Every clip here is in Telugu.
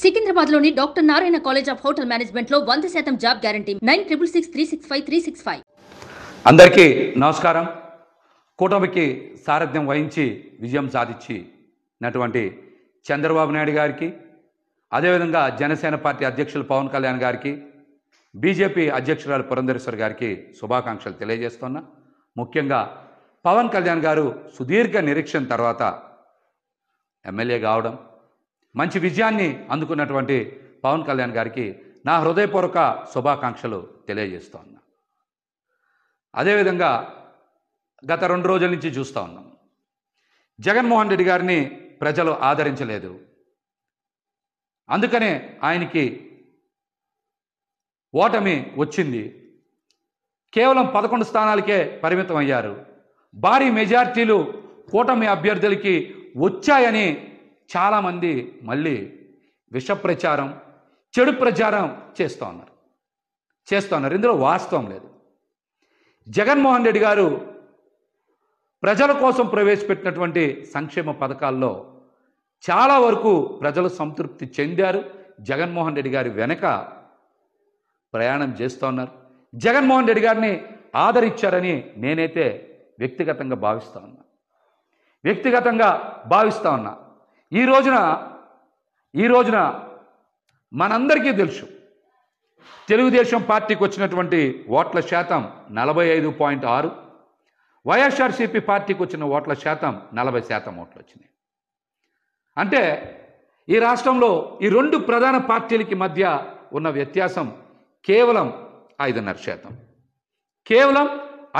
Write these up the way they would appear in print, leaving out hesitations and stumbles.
సికింద్రాబాద్లోని doctor Narayana college of hotel మేనేజ్మెంట్లో 100% జాబ్ గ్యారంటీ 966365 అందరికీ నమస్కారం. కూటమికి సారథ్యం వహించి విజయం సాధించినటువంటి చంద్రబాబు నాయుడు గారికి, అదేవిధంగా జనసేన పార్టీ అధ్యక్షులు పవన్ కళ్యాణ్ గారికి, బీజేపీ అధ్యక్షురాలు పురంధరేశ్వరి గారికి శుభాకాంక్షలు తెలియజేస్తున్నా. ముఖ్యంగా పవన్ కళ్యాణ్ గారు సుదీర్ఘ నిరీక్షణ తర్వాత ఎమ్మెల్యే కావడం, మంచి విజయాన్ని అందుకున్నటువంటి పవన్ కళ్యాణ్ గారికి నా హృదయపూర్వక శుభాకాంక్షలు తెలియజేస్తున్నా. అదేవిధంగా గత 2 రోజుల నుంచి చూస్తూ ఉన్నాం, జగన్మోహన్ రెడ్డి గారిని ప్రజలు ఆదరించలేదు. అందుకనే ఆయనకి ఓటమి వచ్చింది. కేవలం 11 స్థానాలకే పరిమితం అయ్యారు. భారీ మెజార్టీలు కూటమి అభ్యర్థులకి వచ్చాయని చాలామంది మళ్ళీ విష ప్రచారం, చెడు ప్రచారం చేస్తున్నారు. ఇందులో వాస్తవం లేదు. జగన్మోహన్ రెడ్డి గారు ప్రజల కోసం ప్రవేశపెట్టినటువంటి సంక్షేమ పథకాల్లో చాలా వరకు ప్రజలు సంతృప్తి చెందారు. జగన్మోహన్ రెడ్డి గారి వెనక ప్రయాణం చేస్తున్నారు. జగన్మోహన్ రెడ్డి గారిని ఆదరించారని నేనైతే వ్యక్తిగతంగా భావిస్తా ఉన్నా. ఈ రోజున మనందరికీ తెలుసు, తెలుగుదేశం పార్టీకి వచ్చినటువంటి ఓట్ల శాతం 45.6, వైఎస్ఆర్సీపీ పార్టీకి వచ్చిన ఓట్ల శాతం 40% ఓట్లు వచ్చినాయి. అంటే ఈ రాష్ట్రంలో ఈ 2 ప్రధాన పార్టీలకి మధ్య ఉన్న వ్యత్యాసం కేవలం 5.5%. కేవలం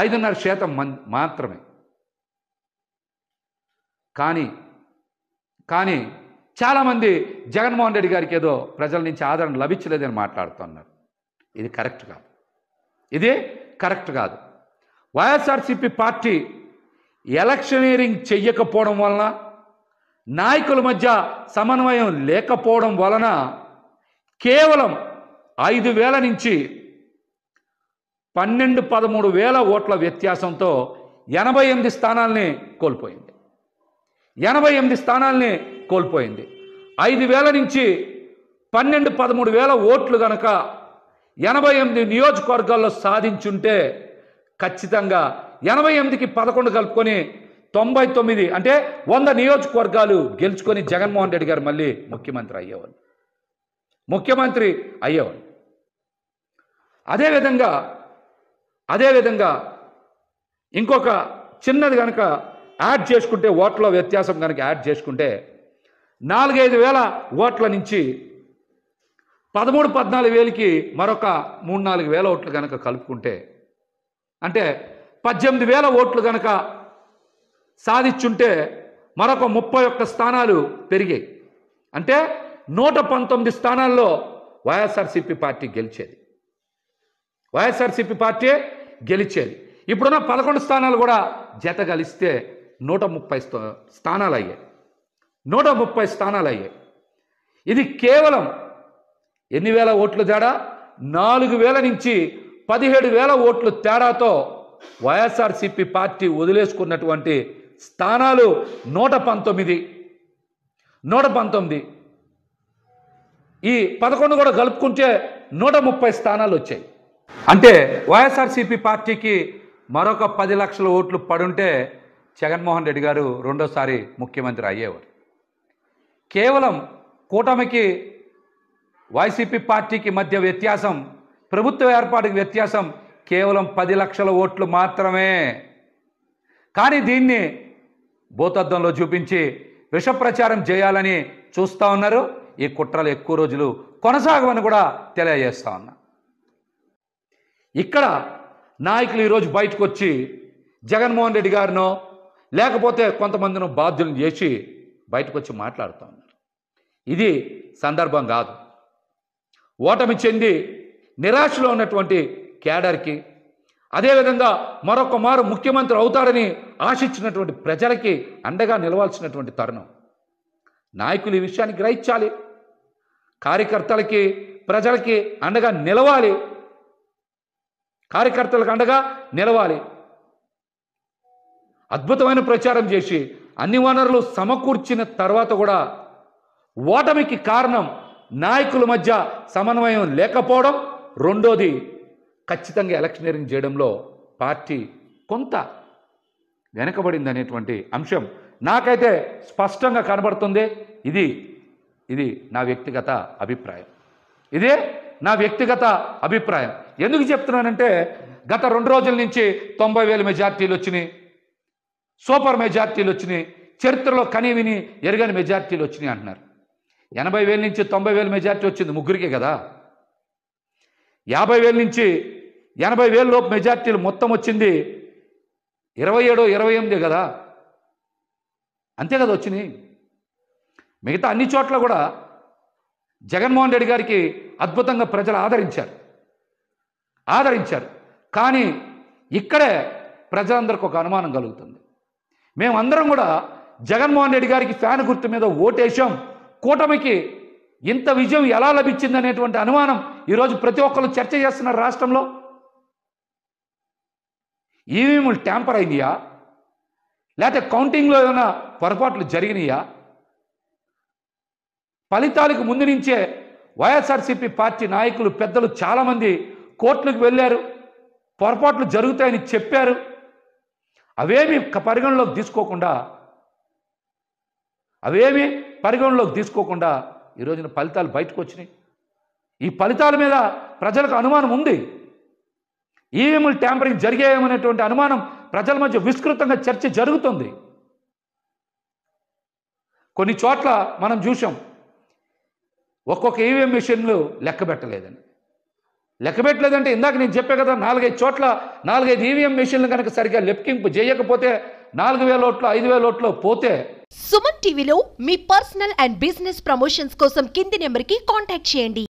5.5% మాత్రమే. కానీ చాలామంది జగన్మోహన్ రెడ్డి గారికి ఏదో ప్రజల నుంచి ఆదరణ లభించలేదని మాట్లాడుతున్నారు. ఇది కరెక్ట్ కాదు. వైఎస్ఆర్సీపీ పార్టీ ఎలక్షనీరింగ్ చెయ్యకపోవడం వలన, నాయకుల మధ్య సమన్వయం లేకపోవడం వలన కేవలం 5,000 నుంచి 12-13,000 ఓట్ల వ్యత్యాసంతో 88 స్థానాల్ని కోల్పోయింది. 5,000 నుంచి 12-13,000 ఓట్లు గనక 88 నియోజకవర్గాల్లో సాధించుంటే ఖచ్చితంగా 88కి 11 కలుపుకొని 99, అంటే 100 నియోజకవర్గాలు గెలుచుకొని జగన్మోహన్ రెడ్డి గారు మళ్ళీ ముఖ్యమంత్రి అయ్యేవాళ్ళు. అదేవిధంగా ఇంకొక చిన్నది కనుక యాడ్ చేసుకుంటే, ఓట్ల వ్యత్యాసం కనుక యాడ్ చేసుకుంటే 4-5 వేల ఓట్ల నుంచి 13-14 వేలకి మరొక 3-4 వేల ఓట్లు కనుక కలుపుకుంటే, అంటే 18,000 ఓట్లు కనుక సాధించుంటే మరొక 31 స్థానాలు పెరిగాయి. అంటే 119 స్థానాల్లో వైఎస్ఆర్సీపీ పార్టీ గెలిచేది. ఇప్పుడున్న 11 స్థానాలు కూడా జత కలిస్తే 130 స్థానాలు అయ్యాయి. ఇది కేవలం ఎన్ని వేల ఓట్లు తేడా? 4,000 నుంచి 17,000 ఓట్లు తేడాతో వైఎస్ఆర్సీపీ పార్టీ వదిలేసుకున్నటువంటి స్థానాలు 119. ఈ 11 కూడా కలుపుకుంటే 130 స్థానాలు వచ్చాయి. అంటే వైఎస్ఆర్సీపీ పార్టీకి మరొక 10 లక్షల ఓట్లు పడుంటే జగన్మోహన్ రెడ్డి గారు రెండోసారి ముఖ్యమంత్రి అయ్యేవారు. కేవలం కూటమికి వైసీపీ పార్టీకి మధ్య వ్యత్యాసం, ప్రభుత్వ ఏర్పాటుకి వ్యత్యాసం కేవలం 10 లక్షల ఓట్లు మాత్రమే. కానీ దీన్ని భూతద్దంలో చూపించి విష ప్రచారం చేయాలని చూస్తూ ఉన్నారు. ఈ కుట్రలు ఎక్కువ రోజులు కొనసాగవని కూడా తెలియజేస్తా ఉన్నా. ఇక్కడ నాయకులు ఈరోజు బయటకు వచ్చి జగన్మోహన్ రెడ్డి గారినో లేకపోతే కొంతమందిని బాధ్యులను చేసి బయటకు వచ్చి మాట్లాడుతూ ఉన్నారు. ఇది సందర్భం కాదు. ఓటమి చెంది నిరాశలో ఉన్నటువంటి కేడర్కి, అదేవిధంగా మరొక మారు ముఖ్యమంత్రి అవుతాడని ఆశించినటువంటి ప్రజలకి అండగా నిలవాల్సినటువంటి తరుణం. నాయకులు ఈ విషయాన్ని గ్రహించాలి. కార్యకర్తలకి, ప్రజలకి అండగా నిలవాలి. అద్భుతమైన ప్రచారం చేసి అన్ని వనరులు సమకూర్చిన తర్వాత కూడా ఓటమికి కారణం నాయకుల మధ్య సమన్వయం లేకపోవడం, రెండోది ఖచ్చితంగా ఎలక్షనీరింగ్ చేయడంలో పార్టీ కొంత వెనకబడింది అనేటువంటి అంశం నాకైతే స్పష్టంగా కనబడుతుంది. ఇది నా వ్యక్తిగత అభిప్రాయం. ఇదే నా వ్యక్తిగత అభిప్రాయం. ఎందుకు చెప్తున్నానంటే గత 2 రోజుల నుంచి 90,000 మెజార్టీలు వచ్చినాయి, సూపర్ మెజార్టీలు వచ్చినాయి, చరిత్రలో కనీవిని ఎరగని మెజార్టీలు వచ్చినాయి అంటున్నారు. 80,000 నుంచి 90,000 మెజార్టీ వచ్చింది ముగ్గురికే కదా. 50,000 నుంచి 80,000 లోపు మెజార్టీలు మొత్తం వచ్చింది 27, 28 కదా, అంతే కదా వచ్చినాయి. మిగతా అన్ని చోట్ల కూడా జగన్మోహన్ రెడ్డి గారికి అద్భుతంగా ప్రజలు ఆదరించారు. కానీ ఇక్కడే ప్రజలందరికీ ఒక అనుమానం కలుగుతుంది. మేమందరం కూడా జగన్మోహన్ రెడ్డి గారికి ఫ్యాన్ గుర్తు మీద ఓటేశాం, కూటమికి ఇంత విజయం ఎలా లభించింది అనేటువంటి అనుమానం ఈరోజు ప్రతి ఒక్కరు చర్చ చేస్తున్నారు రాష్ట్రంలో. ఈవీఎంలు ట్యాంపర్ అయినాయా, లేకపోతే కౌంటింగ్లో ఏమైనా పొరపాట్లు జరిగినాయా? ఫలితాలకు ముందు నుంచే వైఎస్ఆర్సీపీ పార్టీ నాయకులు పెద్దలు చాలామంది కోర్టులకు వెళ్ళారు, పొరపాట్లు జరుగుతాయని చెప్పారు. అవేమీ పరిగణలోకి తీసుకోకుండా ఈ రోజున ఫలితాలు బయటకు వచ్చినాయి. ఈ ఫలితాల మీద ప్రజలకు అనుమానం ఉంది. ఈవీఎంలు ట్యాంపరింగ్ జరిగాయేమనేటువంటి అనుమానం ప్రజల మధ్య విస్తృతంగా చర్చ జరుగుతుంది. కొన్ని చోట్ల మనం చూసాం, ఒక్కొక్క ఈవీఎం మిషన్లు లెక్క పెట్టలేదంటే ఇందాక నేను చెప్పే కదా, 4-5 చోట్ల 4-5 ఈవీఎం మిషన్లు కనుక సరిగ్గా లెక్కింపు చేయకపోతే 4,000 ఓట్లు 5,000 ఓట్లు పోతే. సుమన్ టీవీలో మీ పర్సనల్ అండ్ బిజినెస్ ప్రమోషన్స్ కోసం కింది నెంబర్కి కాంటాక్ట్ చేయండి.